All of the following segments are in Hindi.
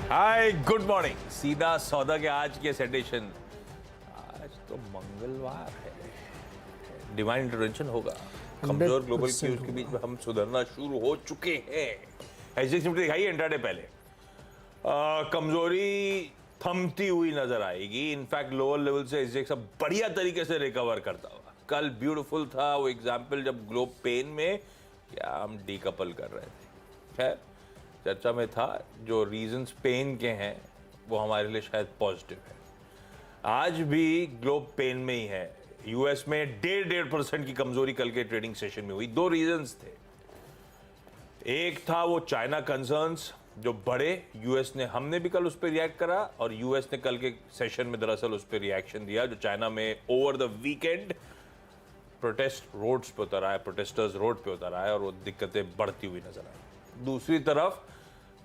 Hi good morning. सीधा सौदा के आज के सेडिशन। आज तो मंगलवार है, डिवाइन इंटरवेंशन होगा। कमजोर ग्लोबल की उसके बीच में हम सुधरना शुरू हो चुके हैं। एसजेएक्स निफ्टी दिखाई इंट्राडे पहले कमजोरी थमती हुई नजर आएगी। इनफैक्ट लोअर लेवल से एसजेएक्स अब बढ़िया तरीके से रिकवर करता हुआ। कल ब्यूटीफुल था वो एग्जाम्पल जब ग्लोब पेन में क्या हम डीकपल कर रहे थे। खैर चर्चा में था जो रीजंस पेन के हैं वो हमारे लिए शायद पॉजिटिव है। आज भी ग्लोब पेन में ही है। यूएस में 1.5% की कमजोरी कल के ट्रेडिंग सेशन में हुई। दो रीजंस थे। एक था वो चाइना कंसर्न्स जो बढ़े, यूएस ने, हमने भी कल उस पर रिएक्ट करा और यूएस ने कल के सेशन में दरअसल उस पर रिएक्शन दिया। जो चाइना में over the weekend protest roads पे उतर आए, प्रोटेस्टर्स रोड पे उतर आए और वो दिक्कतें बढ़ती हुई नजर आई। दूसरी तरफ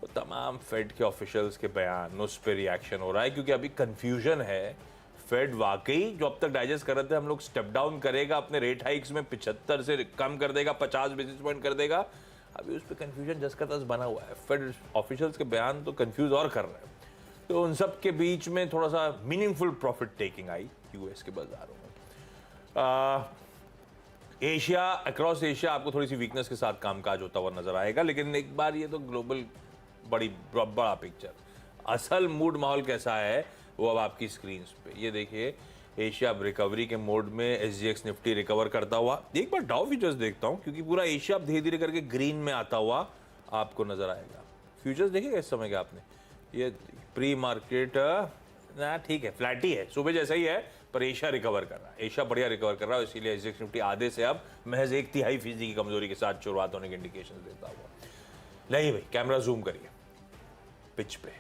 वो तमाम फेड के ऑफिशियल्स के बयान, उस पर रिएक्शन हो रहा है क्योंकि अभी कंफ्यूजन है। फेड वाकई जो अब तक डाइजेस्ट कर रहे थे हम लोग स्टेप डाउन करेगा अपने रेट हाइक्स में, 75 से कम कर देगा, 50 बेसिस पॉइंट कर देगा। अभी उस पर कंफ्यूजन जस का तस बना हुआ है। फेड ऑफिशियल्स के बयान तो कंफ्यूज और कर रहे हैं। तो उन सब के बीच में थोड़ा सा meaningful profit taking I US के बाजारों में। एशिया, अक्रॉस एशिया आपको थोड़ी सी वीकनेस के साथ कामकाज होता हुआ नजर आएगा। लेकिन एक बार ये तो ग्लोबल बड़ा पिक्चर, असल मूड माहौल कैसा है वो अब आपकी स्क्रीन पे ये देखिए। एशिया अब रिकवरी के मोड में, एसजीएक्स निफ्टी रिकवर करता हुआ। एक बार डाउ फ्यूचर्स देखता हूं क्योंकि पूरा एशिया अब धीरे धीरे करके ग्रीन में आता हुआ आपको नजर आएगा। फ्यूचर्स देखिएगा इस समय के आपने, ये प्री मार्केट ना ठीक है, फ्लैट ही है, सुबह जैसा ही है, पर एशिया रिकवर कर रहा है। एशिया बढ़िया रिकवर कर रहा है, इसीलिए एसजीएक्स निफ्टी आधे से अब महज 1/3% की कमजोरी के साथ शुरुआत होने के इंडिकेशन देता हुआ। नहीं भाई, कैमरा जूम करिए पिच पे।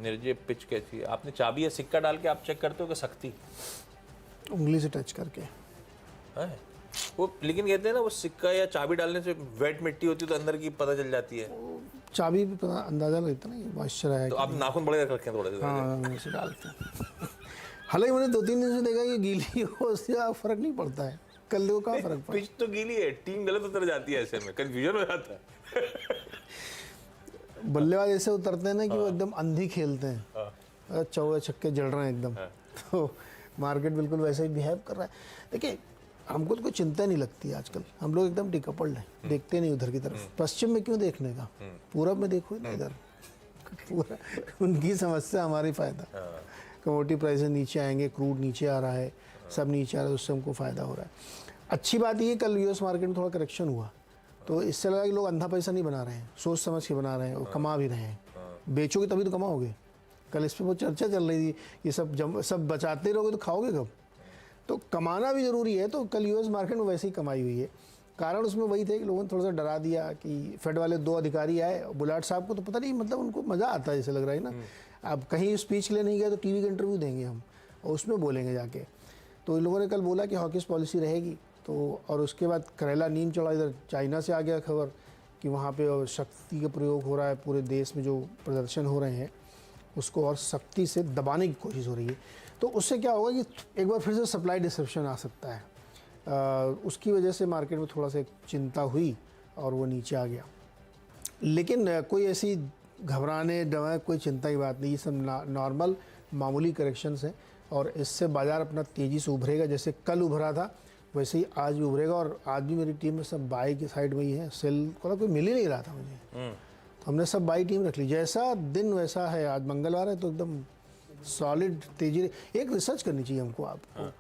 निर्जय पिच कैसी है? आपने चाबी या सिक्का डाल के आप चेक करते हो कि सख्ती? उंगली से टच करके है वो, लेकिन कहते हैं ना वो सिक्का या चाबी डालने से वेट मिट्टी होती है तो अंदर की पता चल जाती है। चाबी भी पता अंदाजा लगता ना, मॉइस्चर है तो आप नाखून बड़े रखें थोड़े से। हाँ, से डालते हैं। हालांकि मैंने 2-3 दिन से देखा कि गीली हो उससे फर्क नहीं पड़ता है। कल देखो कहाँ फर्क पड़ा। पिच तो गीली है, टीम गलत उतर जाती है, ऐसे में कंफ्यूजन हो जाता है। बल्लेबाज ऐसे उतरते हैं ना कि वो एकदम अंधी खेलते हैं, चौके छक्के जड़ रहे हैं एकदम। तो मार्केट बिल्कुल वैसे ही बिहेव कर रहा है। देखिए हमको तो कोई चिंता नहीं लगती आजकल, हम लोग एकदम डिकपल्ड हैं, देखते नहीं उधर की तरफ। पश्चिम में क्यों देखने का, पूरब में देखो ना इधर। पूरा उनकी समस्या हमारी फायदा। कमोडिटी प्राइसेस नीचे आएंगे, क्रूड नीचे आ रहा है, सब नीचे आ रहा है, उससे हमको फायदा हो रहा है। अच्छी बात ये कल यूएस मार्केट में थोड़ा करेक्शन हुआ तो इससे लगा कि लोग अंधा पैसा नहीं बना रहे हैं, सोच समझ के बना रहे हैं और कमा भी रहे हैं। बेचोगे तभी तो कमाओगे। कल इस पर बहुत चर्चा चल रही थी, ये सब बचाते रहोगे तो खाओगे कब। तो कमाना भी ज़रूरी है। तो कल यूएस मार्केट में वैसे ही कमाई हुई है। कारण उसमें वही थे कि लोगों ने थोड़ा सा डरा दिया कि फेड वाले 2 अधिकारी आए। बुलाट साहब को तो पता नहीं, मतलब उनको मज़ा आता है जैसे लग रहा है ना। अब कहीं स्पीच ले नहीं गए तो टीवी का इंटरव्यू देंगे हम और उसमें बोलेंगे जाके। तो इन लोगों ने कल बोला कि हॉकिश पॉलिसी रहेगी। तो और उसके बाद करेला नींद चढ़ा, इधर चाइना से आ गया खबर कि वहाँ पे शक्ति का प्रयोग हो रहा है। पूरे देश में जो प्रदर्शन हो रहे हैं उसको और सख्ती से दबाने की कोशिश हो रही है। तो उससे क्या होगा कि एक बार फिर से सप्लाई डिसरप्शन आ सकता है। उसकी वजह से मार्केट में थोड़ा सा एक चिंता हुई और वो नीचे आ गया। लेकिन कोई ऐसी घबराने डरा कोई चिंता की बात नहीं। ये सब नॉर्मल मामूली करेक्शंस हैं और इससे बाज़ार अपना तेज़ी से उभरेगा। जैसे कल उभरा था वैसे ही आज भी उभरेगा। और आज भी मेरी टीम में सब बाई की साइड में ही है, सेल को कोई मिल ही नहीं रहा था मुझे। तो हमने सब बाई टीम रख ली। जैसा दिन वैसा है। आज मंगलवार है तो एकदम सॉलिड तेजी। एक रिसर्च करनी चाहिए हमको आपको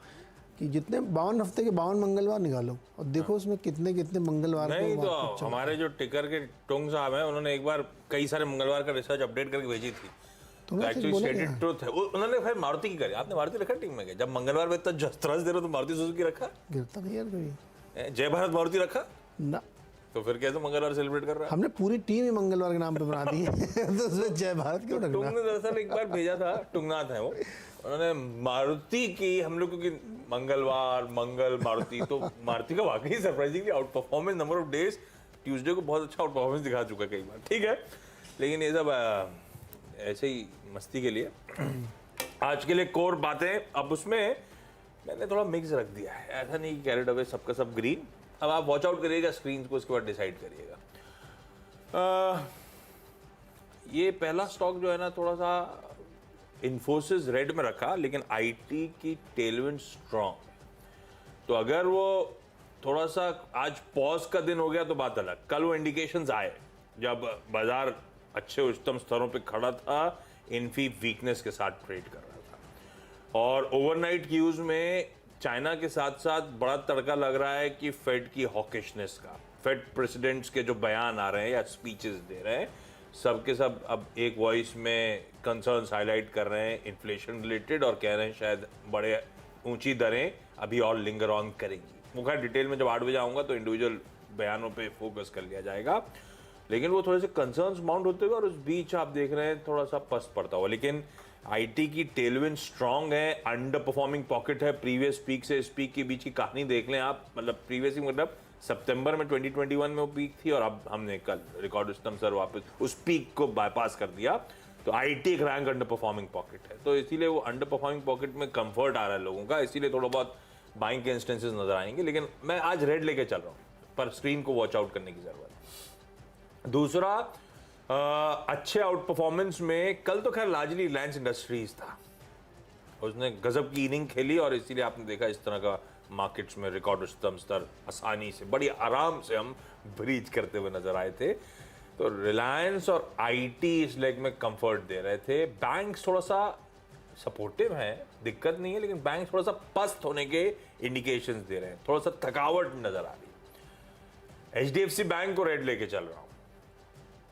कि जितने 52 हफ्ते के 52 मंगलवार निकालो और देखो उसमें कितने मंगलवार नहीं तो हमारे जो टिकर के टोंग साहब हैं उन्होंने एक बार कई सारे मंगलवार का रिसर्च अपडेट करके भेजी थी। एक्चुअली स्टेटेड ट्रुथ है। उन्होंने फिर मारुति की करी। आपने मारुति रखा टीम में? जब मंगलवार में इतना त्रस दे रहे हो तो मारुति सुजुकी रखा? गिरता नहीं यार कभी। जय भारत मारुति रखा ना, तो फिर कैसे मंगलवार सेलिब्रेट कर रहा है? हमने पूरी टीम ही मंगलवार के नाम पे बना दी है। तो उसमें जय भारत क्यों रखना? टुंग ने दरअसल एक बार भेजा था, टुंगनाथ है वो, उन्होंने मारुति की हम लोग क्योंकि मंगलवार मंगल मारुति, तो मारुति का वाकई surprisingly out performance number of days Tuesday को बहुत अच्छा आउट परफॉर्मेंस दिखा चुका कई बार। ठीक है, लेकिन ये सब ऐसे ही मस्ती के लिए। आज के लिए कोर बातें। अब उसमें मैंने थोड़ा मिक्स रख दिया है, ऐसा नहीं कि कैरेड अवे सबका सब ग्रीन। अब आप वॉच आउट करिएगा स्क्रीन को, उसके बाद डिसाइड करिएगा। ये पहला स्टॉक जो है ना थोड़ा सा इन्फोसिस रेड में रखा, लेकिन आईटी की टेलविंड स्ट्रॉन्ग। तो अगर वो थोड़ा सा आज पॉज का दिन हो गया तो बात अलग। कल वो इंडिकेशंस आए जब बाजार अच्छे उच्चतम स्तरों पे खड़ा था, इन्फी वीकनेस के साथ ट्रेड कर रहा था। और ओवरनाइट क्यूज में चाइना के साथ साथ बड़ा तड़का लग रहा है कि फेड की हॉकिशनेस का। फेड प्रेसिडेंट्स के जो बयान आ रहे हैं या स्पीचेस दे रहे हैं, सबके सब अब एक वॉइस में कंसर्न्स हाईलाइट कर रहे हैं इन्फ्लेशन रिलेटेड, और कह रहे हैं शायद बड़े ऊंची दरें अभी और लिंगर ऑन करेंगी। वो खैर डिटेल में जब 8 बजे आऊँगा तो इंडिविजुअल बयानों पे फोकस कर लिया जाएगा, लेकिन वो थोड़े से कंसर्न्स माउंट होते हुए और उस बीच आप देख रहे हैं थोड़ा सा पस्त पड़ता हुआ। लेकिन आईटी की टेलविंड स्ट्रांग है, अंडर परफॉर्मिंग पॉकेट है। प्रीवियस पीक से इस पीक के बीच की कहानी देख लें आप, मतलब प्रीवियस मतलब सितंबर में 2021 में वो पीक थी और अब हमने कल रिकॉर्ड उच्चतम स्तर वापस उस पीक को बाईपास कर दिया। तो आईटी एक रैंक अंडर परफॉर्मिंग पॉकेट है, तो इसीलिए वो अंडर परफॉर्मिंग पॉकेट में कंफर्ट आ रहा है लोगों का, इसीलिए थोड़ा बहुत बाइंग के इंस्टेंसेस नजर आएंगे। लेकिन मैं आज रेड लेके चल रहा हूँ, पर स्क्रीन को वॉच आउट करने की जरूरत है। दूसरा अच्छे आउट परफॉर्मेंस में कल तो खैर लार्जली रिलायंस इंडस्ट्रीज था, उसने गजब की इनिंग खेली और इसीलिए आपने देखा इस तरह का मार्केट्स में रिकॉर्ड उच्चतम स्तर आसानी से बड़ी आराम से हम ब्रीच करते हुए नजर आए थे। तो रिलायंस और आईटी इस लेग में कंफर्ट दे रहे थे। बैंक्स थोड़ा सा सपोर्टिव हैं, दिक्कत नहीं है, लेकिन बैंक थोड़ा सा पस्त होने के इंडिकेशंस दे रहे हैं, थोड़ा सा थकावट नजर आ रही है। एचडीएफसी बैंक को रेड लेके चल रहा हूं,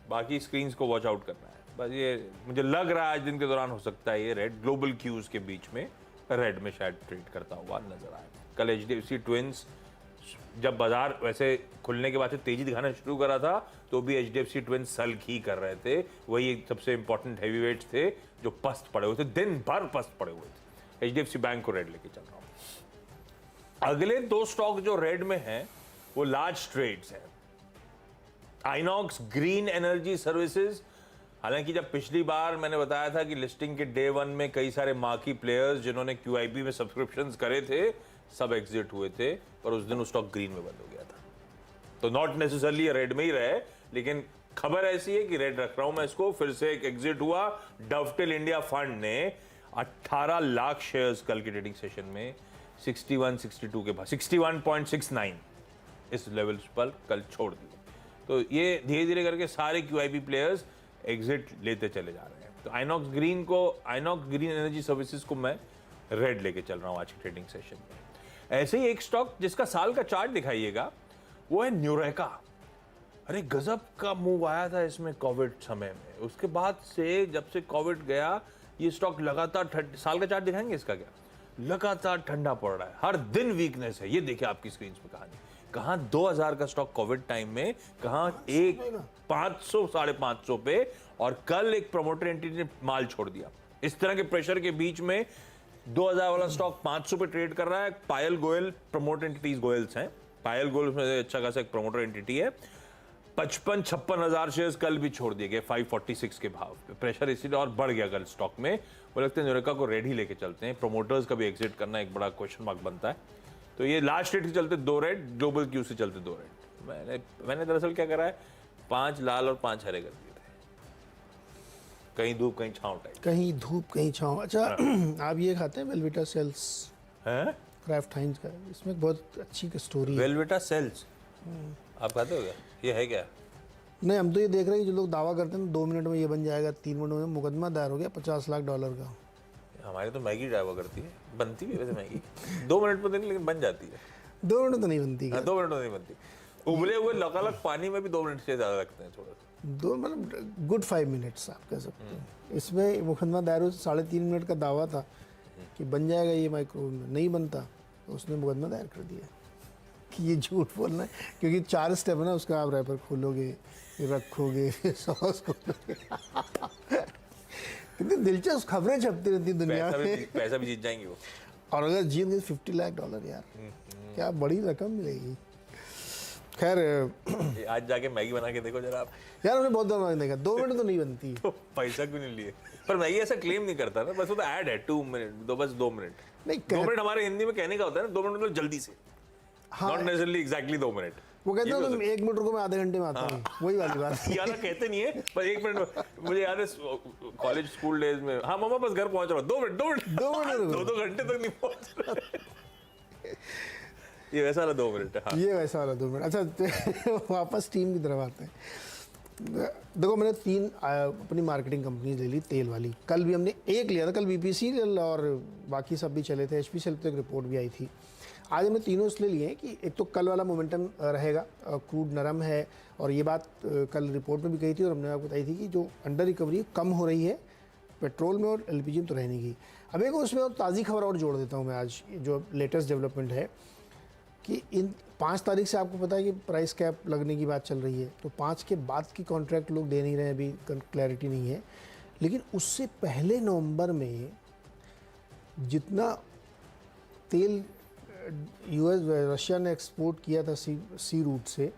बाकी स्क्रीन्स को वॉच आउट करना है बस। ये मुझे लग रहा है आज दिन के दौरान हो सकता है ये रेड ग्लोबल क्यूज के बीच में रेड में शायद ट्रेड करता हुआ नजर आए। कल एचडीएफसी ट्विंस जब बाजार वैसे खुलने के बाद से तेजी दिखाना शुरू करा था तो भी एचडीएफसी ट्विंस सल ही कर रहे थे। वही एक सबसे इंपॉर्टेंट हैवीवेट्स थे जो पस्त पड़े हुए थे, दिन भर पस्त पड़े हुए थे। एचडीएफसी बैंक को रेड लेके चल रहा हूं। अगले दो स्टॉक जो रेड में हैं वो लार्ज ट्रेड्स हैं। आइनॉक्स ग्रीन एनर्जी सर्विसेज, हालांकि जब पिछली बार मैंने बताया था कि लिस्टिंग के डे 1 में कई सारे मार्की प्लेयर्स जिन्होंने क्यूआईबी में सब्सक्रिप्शंस करे थे सब एग्जिट हुए थे, पर उस दिन वो स्टॉक ग्रीन में बंद हो गया था। तो नॉट नेसेसरली रेड में ही रहे, लेकिन खबर ऐसी है कि रेड रख रहा हूं मैं इसको। फिर से एक एग्जिट हुआ। डवटेल इंडिया फंड ने 18 लाख शेयर्स कल के ट्रेडिंग सेशन में 61-62 के बाद 61.69 इस लेवल पर कल छोड़ दिए। तो ये धीरे धीरे करके सारे क्यूआईबी प्लेयर्स एग्जिट लेते चले जा रहे हैं। तो आइनॉक्स ग्रीन एनर्जी सर्विसेज को मैं रेड लेके चल रहा हूं आज के ट्रेडिंग सेशन में। ऐसे ही एक स्टॉक जिसका साल का चार्ट दिखाइएगा वो है न्यूरेका। अरे गजब का मूव आया था इसमें कोविड समय में, उसके बाद से जब से कोविड गया ये स्टॉक लगातार साल का चार्ट दिखाएंगे इसका क्या, लगातार ठंडा पड़ रहा है, हर दिन वीकनेस है। ये देखिए आपकी स्क्रीन पे कहानी, कहां 2000 का स्टॉक कोविड टाइम में, कहां 500-550 पे, और कल एक प्रमोटर एंटिटी ने माल छोड़ दिया। इस तरह के प्रेशर के बीच में 2000 वाला स्टॉक 500 पे ट्रेड कर रहा है। पायल गोयल प्रमोटर एंटिटीज गोयल्स हैं, पायल गोयल में अच्छा खासा एक प्रमोटर एंटिटी है। 55-56 हजार शेयर्स कल भी छोड़ दिए गए 546 के भाव पे। प्रेशर इसीलिए और बढ़ गया कल स्टॉक में। वो लगता है न्यूरेका को रेड ही लेके चलते हैं। प्रमोटर्स का भी एग्जिट करना एक बड़ा क्वेश्चन मार्क बनता है। तो ये लास्ट रेट से चलते 2 रेड, ग्लोबल क्यू से चलते 2 रेड। मैंने दरअसल क्या करा है, 5 लाल और 5 हरे कर दिए थे, कहीं धूप कहीं छांव टाइप। कहीं धूप कहीं छाँव। अच्छा आप ये खाते हैं वेलविटा सेल्स हैं? क्राफ्ट हाइंज का, इसमें बहुत अच्छी स्टोरी है। वेलविटा सेल्स आप खाते हो क्या? ये है क्या? नहीं, हम तो ये देख रहे हैं कि जो लोग दावा करते हैं 2 मिनट में ये बन जाएगा, 3 मिनट में मुकदमा दायर हो गया $50 लाख का। हमारी तो मैगी ड्राइवर करती है, बनती है वैसे मैगी 2 मिनट में नहीं, लेकिन बन जाती है। 2 मिनट तो नहीं बनती। 2 मिनट में नहीं बनती। उबले हुए लकालक पानी में भी 2 मिनट से ज्यादा लगते हैं थोड़ा सा। 2 मतलब गुड 5 मिनट्स आप कह सकते हैं। इसमें मुकदमा दायर 3.5 मिनट का दावा था कि बन जाएगा ये माइक्रोवेव में, नहीं बनता तो उसने मुकदमा दायर कर दिया कि ये झूठ बोलना है, क्योंकि 4 स्टेप है ना उसका। आप रैपर खोलोगे, रखोगे, सॉस खोलोगे। कितनी दिलचस्प खबरें छपती रहती दुनिया में। पैसा भी जीत जाएंगे वो, और अगर जीत गए $50 लाख यार, क्या बड़ी रकम मिलेगी। खैर आज जाके मैगी बना के देखो जरा आप। यार उन्हें बहुत बार देखा, 2 मिनट तो नहीं बनती। तो पैसा क्यों नहीं लिए? पर मैगी ऐसा क्लेम नहीं करता ना, बस वो तो ऐड है 2 मिनट, बस 2 मिनट। नहीं 2 मिनट हमारे हिंदी में कहने का होता है ना, 2 मिनट मतलब जल्दी से, नॉट नेसेसरली एग्जैक्टली 2 मिनट। वो कहते हैं तुम 1 मिनट रुको मैं आधे घंटे में आता हूँ, वही वाली बात। ये वाला कहते नहीं है, पर 1 मिनट मुझे याद है कॉलेज स्कूल डेज में, हाँ मम्मा बस घर पहुंच रहा हूँ, 2 मिनट 2 घंटे तक नहीं पहुंच रहा। ये वैसा वाला 2 मिनट है। हाँ। ये वैसा वाला 2 मिनट। अच्छा वापस टीम की तरफ आते हैं। देखो मैंने 3 अपनी मार्केटिंग कंपनी ले ली तेल वाली। कल भी हमने एक लिया था, कल बीपीसीएल और बाकी सब भी चले थे, एचपीसीएल पे एक रिपोर्ट भी आई थी। आज हमने तीनों इसलिए लिए हैं कि एक तो कल वाला मोमेंटम रहेगा, क्रूड नरम है, और ये बात कल रिपोर्ट में भी कही थी और हमने आपको बताई थी कि जो अंडर रिकवरी कम हो रही है पेट्रोल में और एलपीजी में तो रहने की। अब एक उसमें और ताज़ी खबर और जोड़ देता हूँ मैं, आज जो लेटेस्ट डेवलपमेंट है कि इन 5 तारीख से आपको पता है कि प्राइस कैप लगने की बात चल रही है, तो 5 के बाद की कॉन्ट्रैक्ट लोग दे नहीं रहे हैं, अभी क्लैरिटी नहीं है। लेकिन उससे पहले नवंबर में जितना तेल यूएस रशिया ने एक्सपोर्ट किया था सी रूट से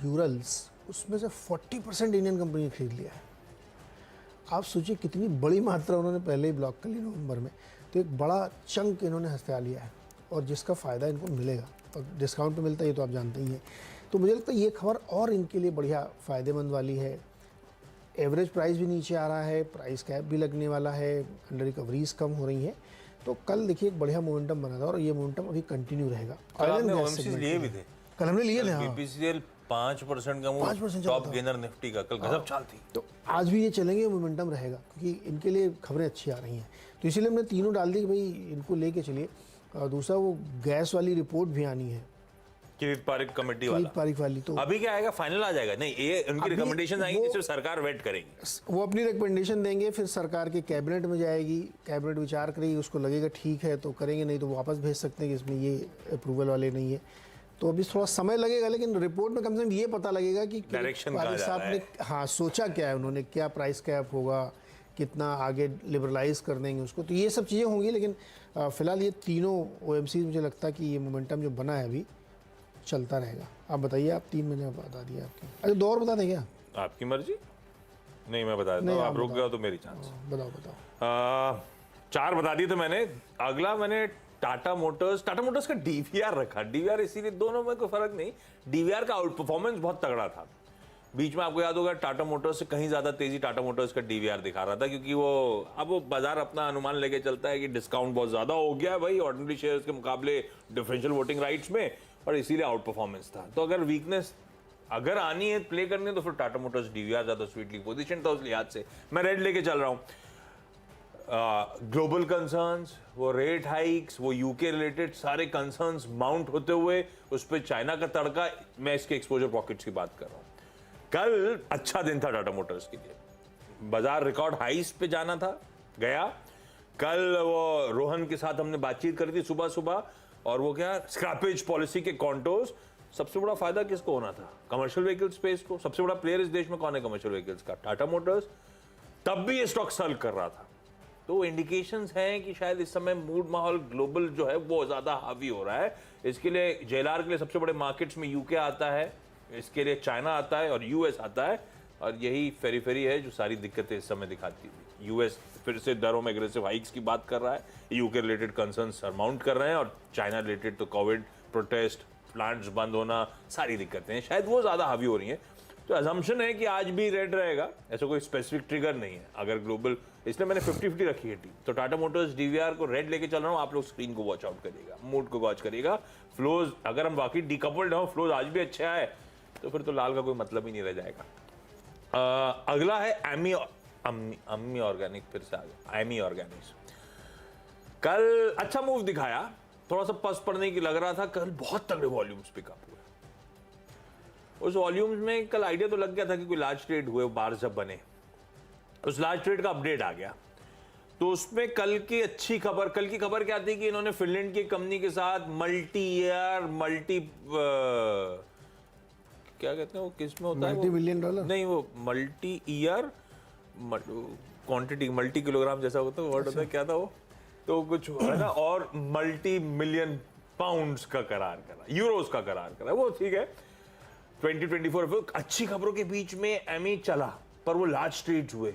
यूरल्स, उसमें से 40% इंडियन कंपनी ने खरीद लिया है। आप सोचिए कितनी बड़ी मात्रा उन्होंने पहले ही ब्लॉक कर ली नवंबर में। तो एक बड़ा चंक इन्होंने हथिया लिया है और जिसका फ़ायदा इनको मिलेगा, और डिस्काउंट पे मिलता है ये तो आप जानते ही हैं। तो मुझे लगता है ये खबर और इनके लिए बढ़िया फ़ायदेमंद वाली है। एवरेज प्राइस भी नीचे आ रहा है, प्राइस कैप भी लगने वाला है, अंडर रिकवरीज कम हो रही हैं। तो कल देखिए एक बढ़िया मोमेंटम बना था और ये मोमेंटम अभी कंटिन्यू रहेगा। कल हमने OMCs लिए भी थे, कल हमने लिए थे। हाँ, बीपीसीएल 5% का मूव, 5% टॉप गेनर निफ्टी का कल गजब चाल थी। तो आज भी ये चलेंगे, मोमेंटम रहेगा क्योंकि इनके लिए खबरें अच्छी आ रही हैं। तो इसीलिए हमने तीनों डाल दी कि भाई इनको लेके चलिए। दूसरा वो गैस वाली रिपोर्ट भी आनी है, किरीट पारिक कमेटी वाला, किरीट पारिक वाली। तो अभी क्या आएगा, फाइनल आ जाएगा? नहीं, ये उनकी रिकमेंडेशन आएंगी जिससे सरकार वेट करेगी। वो अपनी रिकमेंडेशन देंगे, फिर सरकार के कैबिनेट में जाएगी, कैबिनेट विचार करेगी, उसको लगेगा ठीक है तो करेंगे, नहीं तो वापस भेज सकते हैं कि इसमें ये अप्रूवल वाले नहीं है। तो अभी थोड़ा समय लगेगा, लेकिन रिपोर्ट में कम से कम ये पता लगेगा कि डायरेक्शन पारिक साहब ने हाँ सोचा क्या है, उन्होंने क्या प्राइस कैप होगा, कितना आगे लिबरलाइज कर देंगे उसको। तो ये सब चीज़ें होंगी, लेकिन फिलहाल ये तीनों OMC मुझे लगता है कि ये मोमेंटम जो बना है अभी चलता रहेगा। आप बताइए, आप 3 महीने बता दिए आपके। अच्छा 2 और बता दें क्या? आपकी मर्जी। नहीं मैं बता देता हूँ, आप रुक गए तो मेरी चांस। बताओ। 4 बता दिए थे मैंने। अगला मैंने टाटा मोटर्स का DVR रखा। DVR इसीलिए, दोनों में कोई फर्क नहीं, DVR का आउट परफॉर्मेंस बहुत तगड़ा था। बीच में आपको याद होगा टाटा मोटर्स से कहीं ज्यादा तेजी टाटा मोटर्स का DVR दिखा रहा था, क्योंकि वो बाजार अपना अनुमान लेके चलता है कि डिस्काउंट बहुत ज्यादा हो गया है भाई ऑर्डिनरी शेयर्स के मुकाबले डिफरेंशियल वोटिंग राइट्स में, और इसीलिए आउट परफॉर्मेंस था। तो अगर वीकनेस अगर आनी है, प्ले करनी है, तो फिर टाटा मोटर्स DVR ज्यादा स्वीटली पोजीशन था, उस लिहाज से मैं रेड लेके चल रहा हूँ। ग्लोबल कंसर्न्स, वो रेट हाइक्स, वो यूके रिलेटेड सारे कंसर्न्स माउंट होते हुए उस पर चाइना का तड़का, मैं इसके एक्सपोजर पॉकेट्स की बात कर रहा हूँ। कल अच्छा दिन था टाटा मोटर्स के लिए, बाजार रिकॉर्ड हाइस पे जाना था, गया। कल वो रोहन के साथ हमने बातचीत करी थी सुबह सुबह, और वो क्या, स्क्रैपेज पॉलिसी के कॉन्टोर्स। सबसे बड़ा फायदा किसको होना था? कमर्शियल व्हीकल स्पेस को। सबसे बड़ा प्लेयर इस देश में कौन है कमर्शियल व्हीकल्स का? टाटा मोटर्स। तब भी ये स्टॉक सेल कर रहा था। तो इंडिकेशंस हैं कि शायद इस समय मूड माहौल ग्लोबल जो है वो ज्यादा हावी हो रहा है। इसके लिए JLR के लिए सबसे बड़े मार्केट्स में यूके आता है, इसके लिए चाइना आता है और US आता है, और यही फेरी है जो सारी दिक्कतें इस समय दिखाती है। US फिर से दरों में एग्रेसिव हाइक्स की बात कर रहा है, यूके रिलेटेड कंसर्न सरमाउंट कर रहे हैं, और चाइना रिलेटेड तो कोविड प्रोटेस्ट, प्लांट्स बंद होना, सारी दिक्कतें हैं, शायद वो ज्यादा हावी हो रही हैं। तो अजम्पशन है कि आज भी रेड रहेगा, ऐसा कोई स्पेसिफिक ट्रिगर नहीं है अगर ग्लोबल, इसलिए मैंने 50-50 रखी है टीम। तो टाटा मोटर्स DVR को रेड लेके चल रहा हूँ, आप लोग स्क्रीन को वॉच आउट करिएगा, मूड को वॉच करिएगा। फ्लोज अगर हम वाकई डीकपल्ड हो, फ्लोज आज भी अच्छा है, तो फिर तो लाल का कोई मतलब ही नहीं रह जाएगा। अगला है अम्मी ऑर्गेनिक, फिर से आ गया एमी ऑर्गेनिक्स। कल अच्छा मूव दिखाया, थोड़ा सा पस पड़ने की लग रहा था, कल बहुत तगड़े वॉल्यूम्स पिकअप हुए। उस वॉल्यूम्स में कल आइडिया तो लग गया था कि कोई लार्ज ट्रेड हुए, बार जब बने, उस लार्ज ट्रेड का अपडेट आ गया। तो उसमें कल की अच्छी खबर, कल की खबर क्या थी कि इन्होंने फिनलैंड की कंपनी के साथ क्या कहते हैं वो, किस में होता है, $multi billion नहीं, वो multi year quantity, multi kilogram जैसा होता है, वर्ड होता है, क्या था वो, तो कुछ है ना, और मल्टी मिलियन पाउंड्स का करार करा, यूरोस का करार करा, वो ठीक है। 2024 अच्छी खबरों के बीच में एमी चला, पर वो लार्ज ट्रेड्स हुए,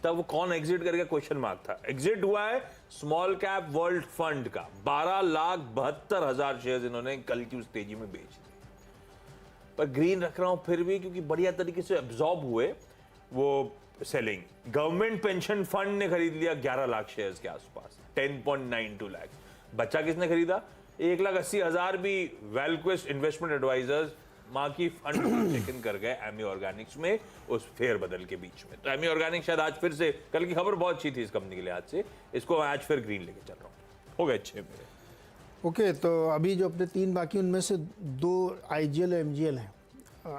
तब वो कौन एग्जिट करके क्वेश्चन मार्क था। एग्जिट हुआ है स्मॉल कैप वर्ल्ड फंड का, 12,72,000 शेयर्स इन्होंने कल की उस तेजी में बेच दिए। पर ग्रीन रख रहा हूं फिर भी क्योंकि बढ़िया तरीके से एब्जॉर्ब हुए वो सेलिंग। गवर्नमेंट पेंशन फंड ने खरीद लिया 11 लाख शेयर्स के आसपास, 10.92 लाख। बच्चा किसने खरीदा? 1,80,000 भी वेलक्वेस्ट इन्वेस्टमेंट एडवाइजर्स माँ की फंड चेक कर गए एमी ऑर्गेनिक्स में उस फेयर बदल के बीच में। तो एमी ऑर्गेनिक्स शायद आज फिर से, कल की खबर बहुत अच्छी थी इस कंपनी के लिए, आज से इसको आज फिर ग्रीन लेके चल रहा हूँ। हो गए अच्छे मेरे। ओके, तो अभी जो अपने 3 बाकी उनमें से 2 IGL और MGL हैं।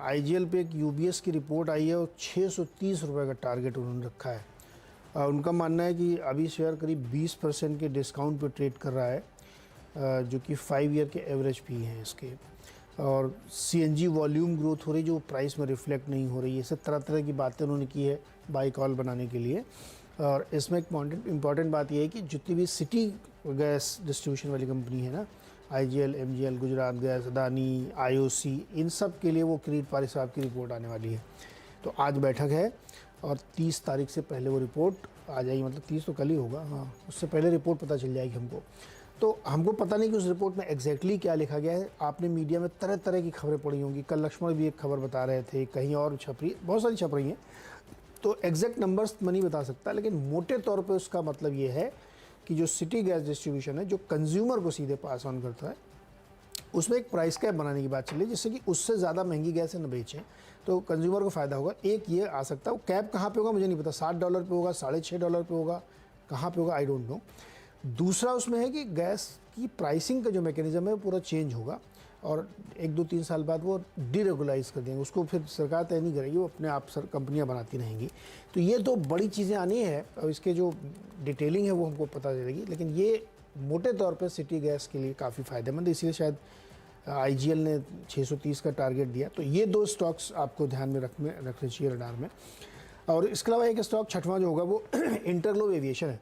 IGL पे एक UBS की रिपोर्ट आई है और 630 रुपये का टारगेट उन्होंने रखा है। उनका मानना है कि अभी शेयर करीब 20% के डिस्काउंट पे ट्रेड कर रहा है, जो कि 5 ईयर के एवरेज पी हैं इसके। और CNG वॉल्यूम ग्रोथ हो रही जो प्राइस में रिफ्लेक्ट नहीं हो रही है। सब तरह तरह की बातें उन्होंने की है बाई कॉल बनाने के लिए। और इसमें एक इम्पॉर्टेंट बात यह है कि जितनी भी सिटी गैस डिस्ट्रीब्यूशन वाली कंपनी है ना, IGL, MGL, Gujarat gas, Adani, IOC, इन सब के लिए वो किरीट पारी साहब की रिपोर्ट आने वाली है। तो आज बैठक है और 30 तारीख से पहले वो रिपोर्ट आ जाएगी, मतलब 30 तो कल ही होगा, हाँ, उससे पहले रिपोर्ट पता चल जाएगी हमको। तो हमको पता नहीं कि उस रिपोर्ट में एग्जैक्टली क्या लिखा गया है। आपने मीडिया में तरह तरह की खबरें पढ़ी होंगी, कल लक्ष्मण भी एक खबर बता रहे थे, कहीं और छप रही, बहुत सारी छप रही हैं। तो एग्जैक्ट नंबर्स मैं नहीं बता सकता, लेकिन मोटे तौर पे उसका मतलब ये है कि जो सिटी गैस डिस्ट्रीब्यूशन है, जो कंज्यूमर को सीधे पास ऑन करता है, उसमें एक प्राइस कैप बनाने की बात चली, जिससे कि उससे ज़्यादा महंगी गैस न बेचें, तो कंज्यूमर को फ़ायदा होगा। एक ये आ सकता है, वो कैप कहाँ पे होगा मुझे नहीं पता, $7 पे होगा, $6.5 पे होगा, कहाँ पे होगा आई डोंट नो। दूसरा उसमें है कि गैस की प्राइसिंग का जो मैकेनिज़्म है वो पूरा चेंज होगा और 1-2-3 साल बाद वो डीरेगुलाइज कर देंगे उसको, फिर सरकार तय नहीं करेगी, वो अपने आप कंपनियां बनाती रहेंगी। तो ये 2 बड़ी चीज़ें आनी है और इसके जो डिटेलिंग है वो हमको पता चलेगी, लेकिन ये मोटे तौर पे सिटी गैस के लिए काफ़ी फ़ायदेमंद है, इसलिए शायद IGL ने 630 का टारगेट दिया। तो ये 2 स्टॉक्स आपको ध्यान में रखने चाहिए रडार में। और इसके अलावा एक स्टॉक छठवां जो होगा वो इंटरग्लोब एविएशन है।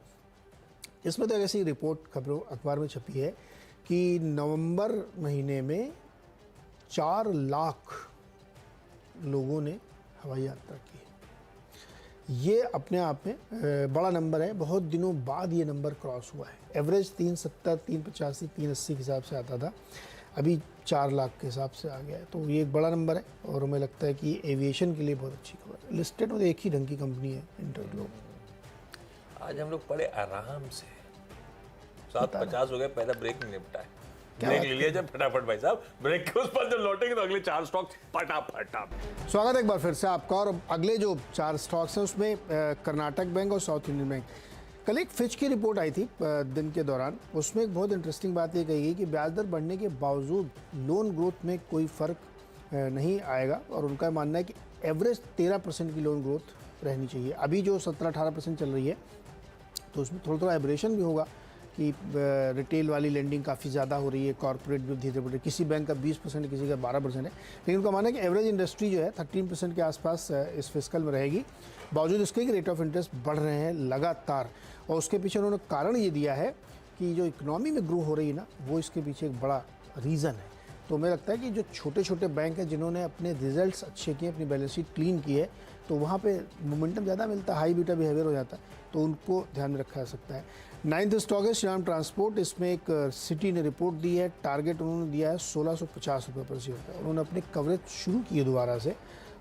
इसमें तो ऐसी रिपोर्ट खबरों अखबार में छपी है कि नवंबर महीने में 4 लाख लोगों ने हवाई यात्रा की है। ये अपने आप में बड़ा नंबर है, बहुत दिनों बाद ये नंबर क्रॉस हुआ है। एवरेज 370, 385, 380 के हिसाब से आता था, अभी 4 लाख के हिसाब से आ गया है। तो ये एक बड़ा नंबर है और हमें लगता है कि एविएशन के लिए बहुत अच्छी खबर है। लिस्टेड में एक ही ढंग की कंपनी है इंटरग्लोब। आज हम लोग पड़े आराम से, 7:50 हो गए, पहला ब्रेक नहीं निपटा है। क्या ब्रेक ले लिया जब फटाफट भाई साहब, ब्रेक के उस पर जब लौटेंगे तो अगले 4 स्टॉक फटाफट। स्वागत है एक बार फिर से आपका। और अगले जो 4 स्टॉक्स हैं उसमें कर्नाटक बैंक और साउथ इंडियन बैंक। कल एक फिच की रिपोर्ट आई थी दिन के दौरान, उसमें एक बहुत इंटरेस्टिंग बात ये कही गई कि ब्याज दर बढ़ने के बावजूद लोन ग्रोथ में कोई फ़र्क नहीं आएगा और उनका मानना है कि एवरेज 13% की लोन ग्रोथ रहनी चाहिए। अभी जो 17-18% चल रही है तो उसमें थोड़ा एब्रेशन भी होगा कि रिटेल वाली लेंडिंग काफ़ी ज़्यादा हो रही है, कॉर्पोरेट भी धीरे धीरे, किसी बैंक का 20% किसी का 12% है, लेकिन उनका मानना है कि एवरेज इंडस्ट्री जो है 13% के आसपास इस फिस्कल में रहेगी, बावजूद इसके कि रेट ऑफ इंटरेस्ट बढ़ रहे हैं लगातार। और उसके पीछे उन्होंने कारण ये दिया है कि जो इकोनॉमी में ग्रो हो रही है ना, वो इसके पीछे एक बड़ा रीज़न है। तो हमें लगता है कि जो छोटे छोटे बैंक हैं जिन्होंने अपने रिजल्ट्स अच्छे किए, अपनी बैलेंस शीट क्लीन की है, तो वहाँ पे मोमेंटम ज़्यादा मिलता है, हाई बीटा बिहेवियर हो जाता है, तो उनको ध्यान में रखा जा सकता है। 9th स्टॉक है श्रीराम ट्रांसपोर्ट। इसमें एक सिटी ने रिपोर्ट दी है, टारगेट उन्होंने दिया है 1650 रुपये पर शेयर का। उन्होंने अपनी कवरेज शुरू की है दोबारा से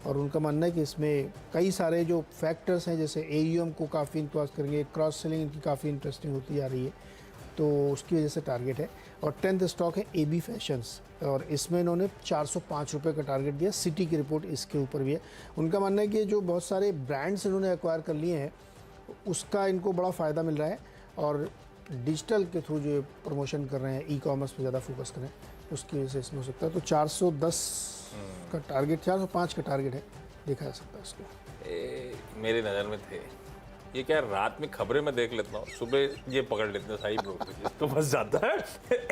और उनका मानना है कि इसमें कई सारे जो फैक्टर्स हैं, जैसे AUM को काफ़ी इन्फ्लुएंस करेंगे, क्रॉस सेलिंग इनकी काफ़ी इंटरेस्टिंग होती जा रही है, तो उसकी वजह से टारगेट है। और 10th स्टॉक है AB फैशंस और इसमें इन्होंने 405 रुपये का टारगेट दिया। सिटी की रिपोर्ट इसके ऊपर भी है। उनका मानना है कि जो बहुत सारे ब्रांड्स इन्होंने एक्वायर कर लिए हैं उसका इनको बड़ा फ़ायदा मिल रहा है और डिजिटल के थ्रू जो प्रमोशन कर रहे हैं, ई-कॉमर्स पे ज़्यादा फोकस करें, उसकी वजह से इसमें हो सकता है। तो 410 का टारगेट, 405 का टारगेट है, देखा जा सकता है इसको। मेरे नज़र में थे ये, क्या रात में खबरें मैं देख लेता हूँ, सुबह ये पकड़ लेते हैं सारी ब्रोकरेज तो बस जाता है।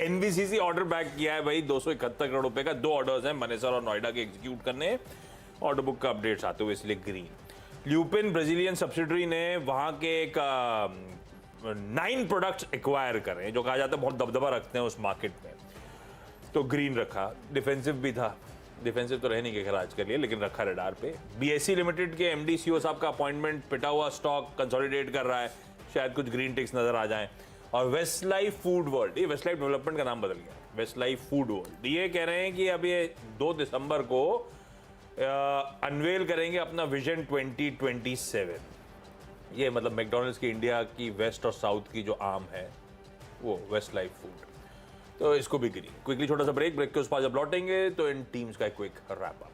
NBCC ऑर्डर बैक किया है भाई 271 करोड़ रुपए का। 2 ऑर्डर्स हैं मानेसर और नोएडा के एग्जीक्यूट करने, ऑर्डर बुक का अपडेट्स आते हुए, इसलिए ग्रीन। ल्यूपिन ब्राजीलियन सब्सिडरी ने वहाँ के एक 9 प्रोडक्ट्स एक्वायर कर रहे हैं जो कहा जाता है बहुत दबदबा रखते हैं उस मार्केट में, तो ग्रीन रखा। डिफेंसिव भी था, डिफेंसिव तो रहने के खैर आज के लिए, लेकिन रखा रडार पे। BSE लिमिटेड के MD CEO साहब का अपॉइंटमेंट, पिटा हुआ स्टॉक कंसोलिडेट कर रहा है, शायद कुछ ग्रीन टिक्स नजर आ जाएं। और वेस्ट लाइफ फूड वर्ल्ड, ये वेस्ट लाइफ डेवलपमेंट का नाम बदल गया, वेस्ट लाइफ फूड वर्ल्ड, ये कह रहे हैं कि अब ये 2 दिसंबर को अनवेल करेंगे अपना विजन 2027। ये मतलब मैकडोनल्ड्स की इंडिया की वेस्ट और साउथ की जो आर्म है वो वेस्ट लाइफ फूड, तो इसको भी गिरी। क्विकली छोटा सा ब्रेक के उस पास जब लौटेंगे तो इन टीम्स का एक क्विक रैप अप।